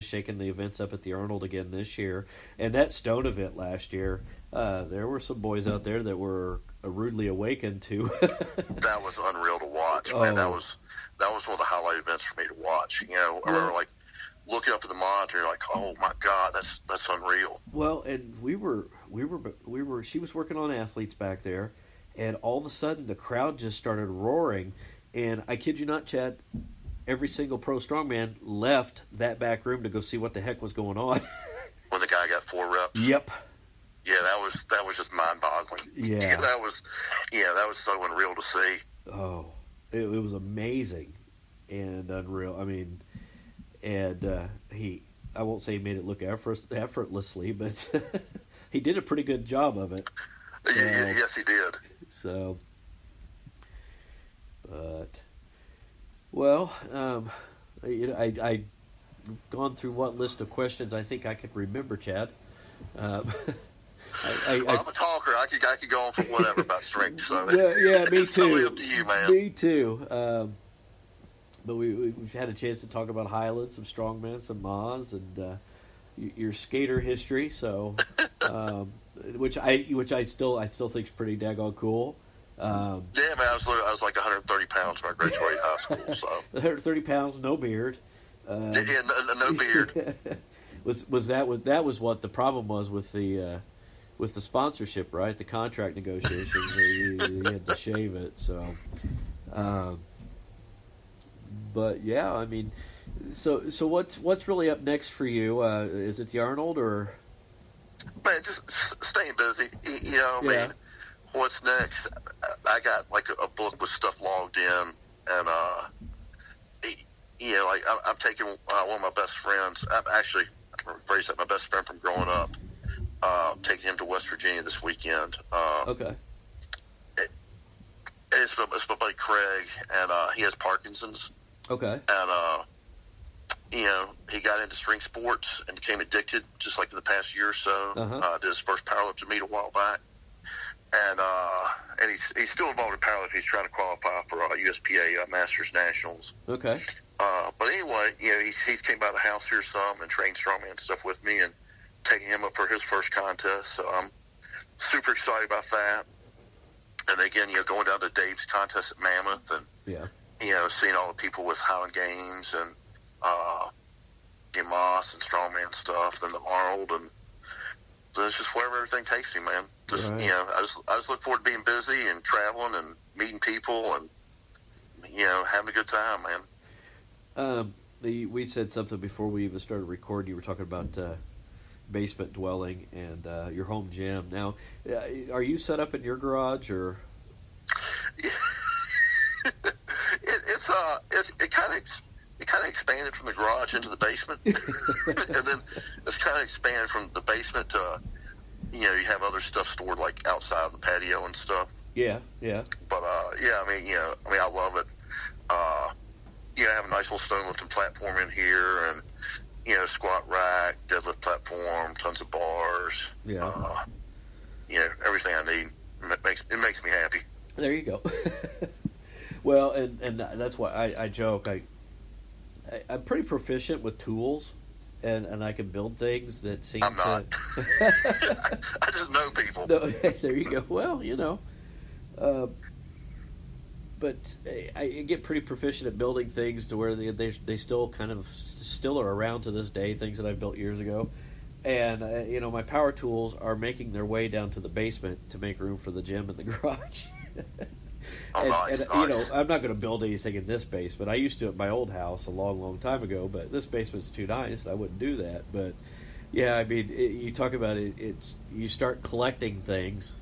shaking the events up at the Arnold again this year. And that Stone event last year, there were some boys out there that were rudely awakened to. That was unreal to watch, man. That was one of the highlight events for me to watch. You know, I remember like looking up at the monitor, like, oh my God, that's unreal. Well, and we were. She was working on athletes back there, and all of a sudden the crowd just started roaring. And I kid you not, Chad, every single pro strongman left that back room to go see what the heck was going on. When the guy got 4 reps. Yep. Yeah, that was just mind-boggling. Yeah. That was so unreal to see. Oh, it was amazing and unreal. I mean, and I won't say he made it look effortlessly, but he did a pretty good job of it. Yes, he did. So, but, well, I've gone through what list of questions I think I could remember, Chad. I'm a talker. I could go on for whatever about strength. So yeah, me it's too. Totally up to you, man. Me too. But we've had a chance to talk about Highlands, some strongman, some Maz, and your skater history. So, which I still think is pretty daggone cool. Yeah, man. I was like 130 pounds when I graduated high school. So 130 pounds, no beard. Yeah, no beard. That was what the problem was with the sponsorship, right? The contract negotiations, you had to shave it. So, but yeah, I mean, so what's really up next for you? Is it the Arnold or? Man, just staying busy. You know, I mean, what's next? I got like a book with stuff logged in, and you know, like I'm taking one of my best friends. Rephrase that, my best friend from growing up. Taking him to West Virginia this weekend. Okay. It's my buddy Craig, and he has Parkinson's. Okay. And you know, he got into string sports and became addicted, just like in the past year or so. Did his first powerlifting meet a while back, and he's still involved in powerlifting. He's trying to qualify for USPA Masters Nationals. Okay. But anyway, you know, he's came by the house here some and trained strongman stuff with me, and taking him up for his first contest. So I'm super excited about that. And again, you know, going down to Dave's contest at Mammoth, and you know, seeing all the people with Highland Games and Moss and strongman stuff, then the Arnold, and so it's just wherever everything takes me, man. Just you know, I just look forward to being busy and traveling and meeting people and you know, having a good time, man. We said something before we even started recording. You were talking about basement dwelling and your home gym. Now, are you set up in your garage or? It kind of expanded from the garage into the basement, and then it's kind of expanded from the basement to, you know, you have other stuff stored like outside the patio and stuff. Yeah. But yeah, I love it. You know, I have a nice little stone lifting platform in here, and you know, squat rack, deadlift platform, tons of bars. Yeah. You know, everything I need. It makes me happy. There you go. Well, and that's why I joke. I'm pretty proficient with tools, and I can build things that seem I'm not. to. I just know people. No, there you go. Well, you know. But I get pretty proficient at building things to where they still kind of still are around to this day, things that I built years ago. And, you know, my power tools are making their way down to the basement to make room for the gym and the garage. Nice. You know, I'm not going to build anything in this basement. I used to at my old house a long, long time ago, but this basement's too nice. I wouldn't do that. But, yeah, I mean, you talk about it, you start collecting things.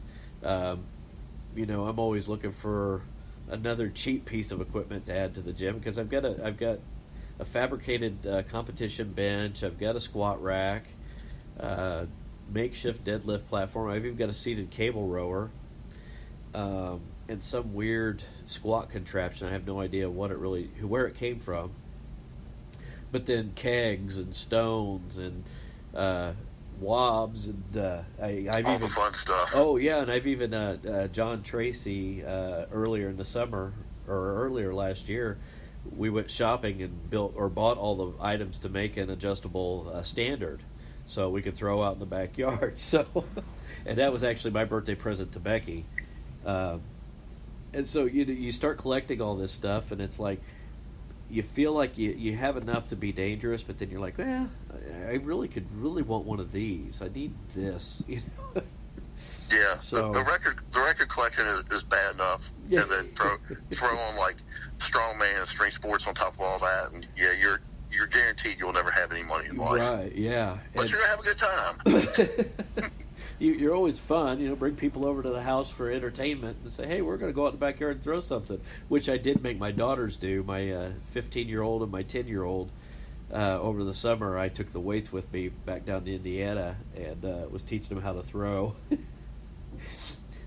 You know, I'm always looking for another cheap piece of equipment to add to the gym because I've got a fabricated competition bench. I've got a squat rack, makeshift deadlift platform. I've even got a seated cable rower, and some weird squat contraption. I have no idea where it came from. But then kegs and stones and wobs and I've all even the fun stuff. Oh yeah, and I've even John Tracy earlier in the summer or earlier last year we went shopping and bought all the items to make an adjustable standard, so we could throw out in the backyard. So, and that was actually my birthday present to Becky. And so you start collecting all this stuff, and it's like you feel like you have enough to be dangerous, but then you're like, well, I really want one of these. I need this, you know. Yeah, so, the record collection is bad enough, yeah. And then throw on like strongman and string sports on top of all that, and yeah, you're guaranteed you'll never have any money in life. Right? Yeah, but you're gonna have a good time. You're always fun, you know. Bring people over to the house for entertainment and say, "Hey, we're going to go out in the backyard and throw something," which I did make my daughters do. My 15-year-old and my 10-year-old. Over the summer, I took the weights with me back down to Indiana and was teaching them how to throw.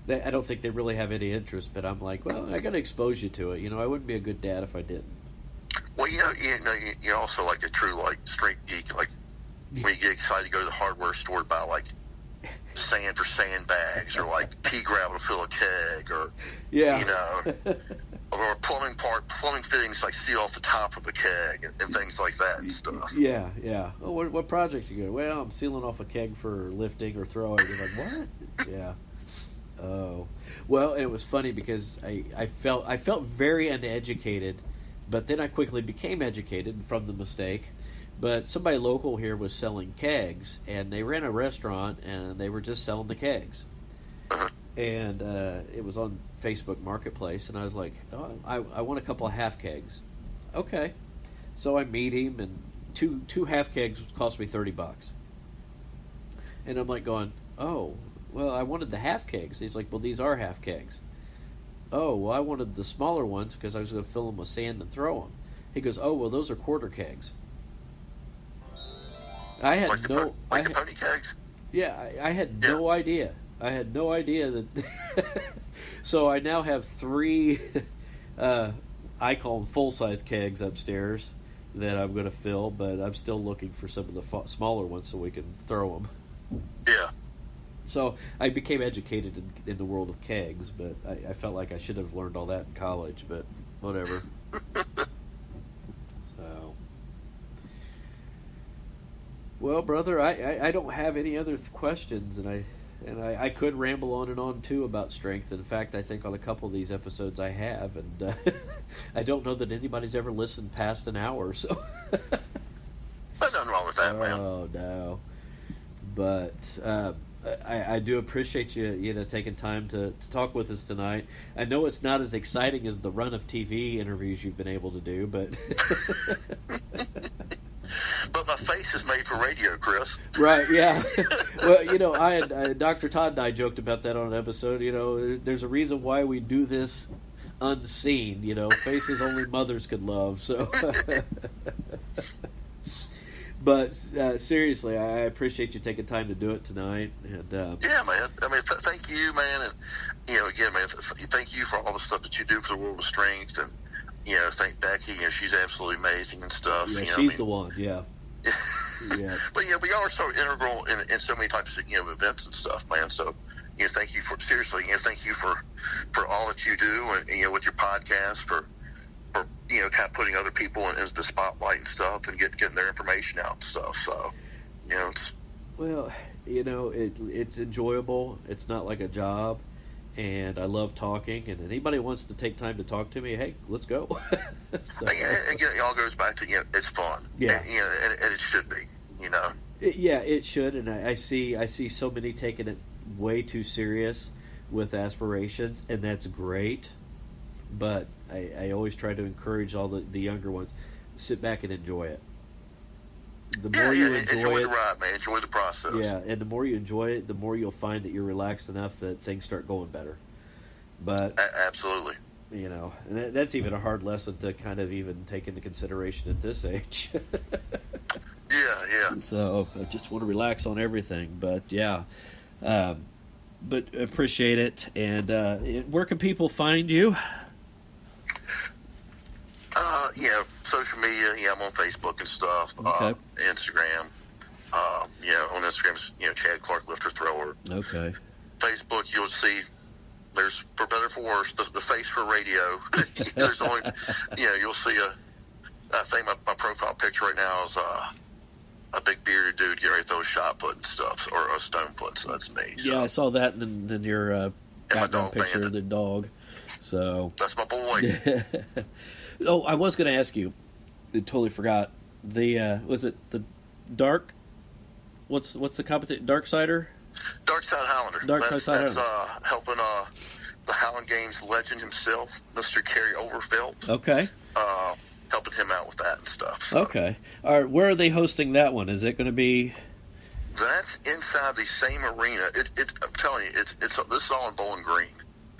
I don't think they really have any interest, but I'm like, well, I got to expose you to it. You know, I wouldn't be a good dad if I didn't. Well, you're also like a true like strength geek. Like when you get excited to go to the hardware store to buy like sand for sandbags, or like pea gravel to fill a keg, or yeah, you know, or plumbing fittings like seal off the top of a keg and things like that and stuff. Yeah. Oh, what project you go? Well, I'm sealing off a keg for lifting or throwing. You're like, what? Yeah. Oh, well, it was funny because I felt very uneducated, but then I quickly became educated from the mistake. But somebody local here was selling kegs, and they ran a restaurant, and they were just selling the kegs. And it was on Facebook Marketplace, and I was like, oh, I want a couple of half kegs. Okay. So I meet him, and two half kegs cost me $30. And I'm like going, oh, well, I wanted the half kegs. He's like, well, these are half kegs. Oh, well, I wanted the smaller ones because I was going to fill them with sand and throw them. He goes, oh, well, those are quarter kegs. I had the pony kegs? Yeah, I had no idea. I had no idea that. So I now have 3, I call them full-size kegs upstairs that I'm going to fill, but I'm still looking for some of the smaller ones so we can throw them. Yeah. So I became educated in the world of kegs, but I felt like I should have learned all that in college, but whatever. So, well, brother, I don't have any other questions, and I could ramble on and on too about strength. In fact, I think on a couple of these episodes I have, and I don't know that anybody's ever listened past an hour. So there's nothing wrong with that, man. Oh no, but. I do appreciate you taking time to talk with us tonight. I know it's not as exciting as the run of TV interviews you've been able to do, but but my face is made for radio, Chris. Right? Yeah. Well, you know, Dr. Todd and I joked about that on an episode. You know, there's a reason why we do this unseen. You know, faces only mothers could love. So. But seriously, I appreciate you taking time to do it tonight. And yeah, man. I mean, thank you, man. And you know, again, man, thank you for all the stuff that you do for the world of strength. And you know, thank Becky. You know, she's absolutely amazing and stuff. Yeah, you know, she's the one. Yeah. Yeah. But you know, we are so integral in so many types of events and stuff, man. So you know, thank you for thank you for all that you do, and with your podcast for kind of putting other people into the spotlight and stuff, and getting their information out and stuff. So, it's it's enjoyable. It's not like a job, and I love talking. And anybody wants to take time to talk to me, hey, let's go. So. Again, it all goes back to it's fun. Yeah, and it should be. It should. And I see so many taking it way too serious with aspirations, and that's great. But I always try to encourage all the younger ones, sit back and enjoy it. The more you enjoy it, the ride, man. Enjoy the process. Yeah, and the more you enjoy it, the more you'll find that you're relaxed enough that things start going better. But absolutely, and that's even a hard lesson to kind of even take into consideration at this age. Yeah. So I just want to relax on everything, but yeah. But appreciate it. And where can people find you? Social media. Yeah, I'm on Facebook and stuff. Okay. Instagram. On Instagram, Chad Clark Lifter Thrower. Okay. Facebook, you'll see. There's, for better or for worse, the face for radio. There's only, you'll see I think my profile picture right now is a big bearded dude getting ready to throw a shot put and stuff, or a stone put. So that's me. So. Yeah, I saw that in your background picture of the dog. So that's my boy. Oh, I was going to ask you. I totally forgot. The was it the dark? What's the competition? Darksider? Darkside Highlander. Darkside Highlander. Helping the Highland Games legend himself, Mr. Kerry Overfelt. Okay. Helping him out with that and stuff. So. Okay. All right. Where are they hosting that one? Is it going to be? That's inside the same arena. I'm telling you, this is all in Bowling Green.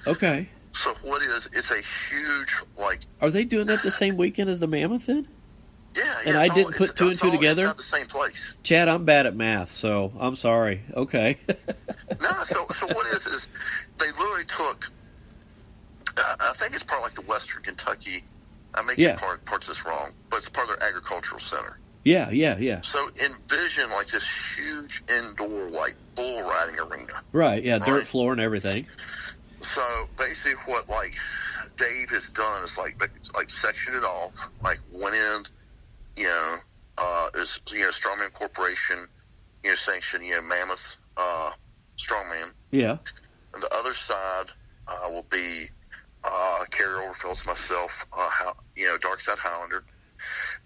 Okay. So what it's a huge, like... Are they doing that the same weekend as the Mammoth then? Yeah. And I didn't put two and two together? It's not the same place. Chad, I'm bad at math, so I'm sorry. Okay. No, so what is they literally took, I think it's part of like the Western Kentucky, I may get parts of this wrong, but it's part of their agricultural center. Yeah. So envision like this huge indoor, like, bull riding arena. Right, yeah, dirt floor and everything. So basically what, like, Dave has done is, like sectioned it off, like, one end, is, Strongman Corporation, sanctioned, Mammoth, Strongman. Yeah. And the other side will be Kerry Overfelt's, myself, Darkside Highlander.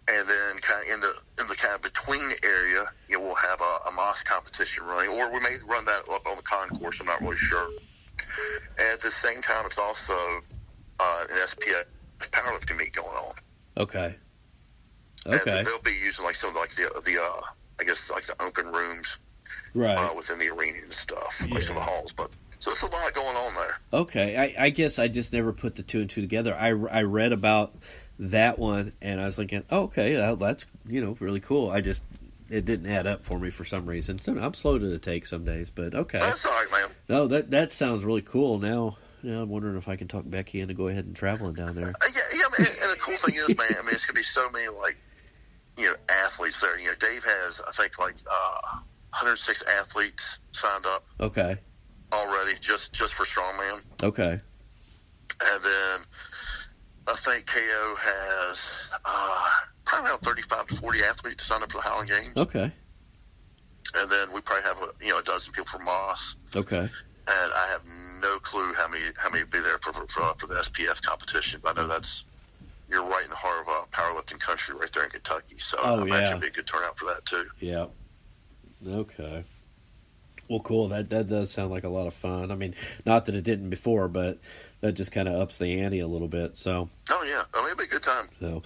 And then kind of in the kind of between area, we'll have a Moss competition running, or we may run that up on the concourse. I'm not really sure. And at the same time, it's also an SPF powerlifting meet going on. Okay. And they'll be using like some of like the I guess like the open rooms, right, within the arena and stuff, like some of the halls. But so there's a lot going on there. Okay, I guess I just never put the two and two together. I read about that one, and I was thinking, oh, okay, that's really cool. It didn't add up for me for some reason. So I'm slow to the take some days, but okay. That's all right, man. No, that sounds really cool. Now I'm wondering if I can talk Becky into go ahead and traveling down there. Yeah, man, and the cool thing is, man, I mean, it's gonna be so many like athletes there. Dave has, I think, like 106 athletes signed up. Okay. Already, just for strongman. Okay. And then I think KO has probably around 35 to 40 athletes signed up for the Highland Games. Okay. And then we probably have a dozen people from Moss. Okay. And I have no clue how many would be there for the SPF competition. But I know you're right in the heart of powerlifting country right there in Kentucky. So I imagine it'll be a good turnout for that too. Yeah. Okay. Well, cool. That does sound like a lot of fun. I mean, not that it didn't before, but that just kind of ups the ante a little bit. So. Oh yeah, I mean, it'll be a good time. So,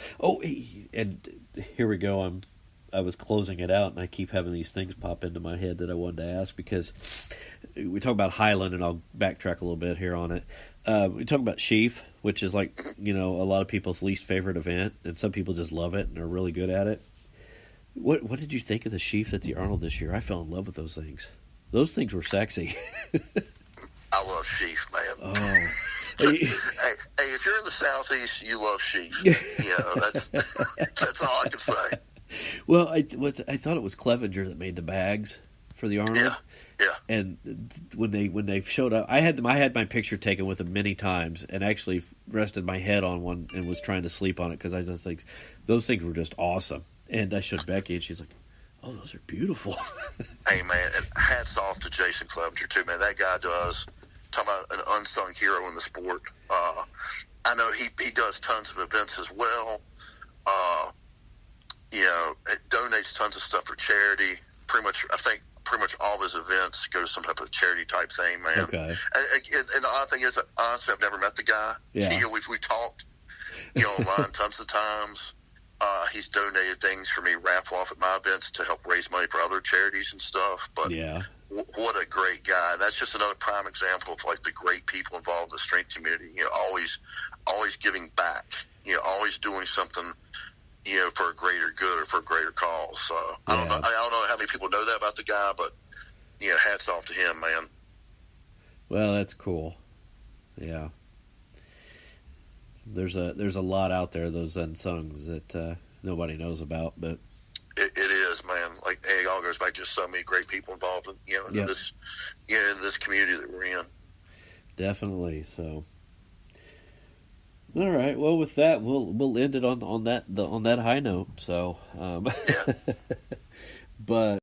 and here we go. I was closing it out, and I keep having these things pop into my head that I wanted to ask, because we talk about Highland, and I'll backtrack a little bit here on it. We talk about Sheaf, which is like a lot of people's least favorite event, and some people just love it and are really good at it. What did you think of the Sheaf at the Arnold this year? I fell in love with those things. Those things were sexy. I love Sheaf, man. Oh. hey, if you're in the Southeast, you love Sheaf. That's all I can say. Well, I thought it was Clevenger that made the bags for the Arnold. Yeah. And when they showed up, I had my picture taken with them many times, and actually rested my head on one and was trying to sleep on it because I just think those things were just awesome. And I showed Becky, and she's like, "Oh, those are beautiful." Hey, man, and hats off to Jason Clevenger too, man. That guy does. Talking about an unsung hero in the sport. I know he does tons of events as well. It donates tons of stuff for charity. I think pretty much all of his events go to some type of charity type thing, man. Okay. And the odd thing is, honestly, I've never met the guy. Yeah. We've talked, online tons of times. He's donated things for me, raffle off at my events to help raise money for other charities and stuff. But yeah. What a great guy. That's just another prime example of like the great people involved in the strength community, always giving back, always doing something, for a greater good or for a greater cause. So I don't know how many people know that about the guy, but hats off to him, man. Well, that's cool. Yeah. There's a lot out there, those unsungs that nobody knows about, but it is, man. Like it all goes back to so many great people involved in this in this community that we're in. Definitely. So All right. Well, with that, we'll end it on that high note. So, Yeah. but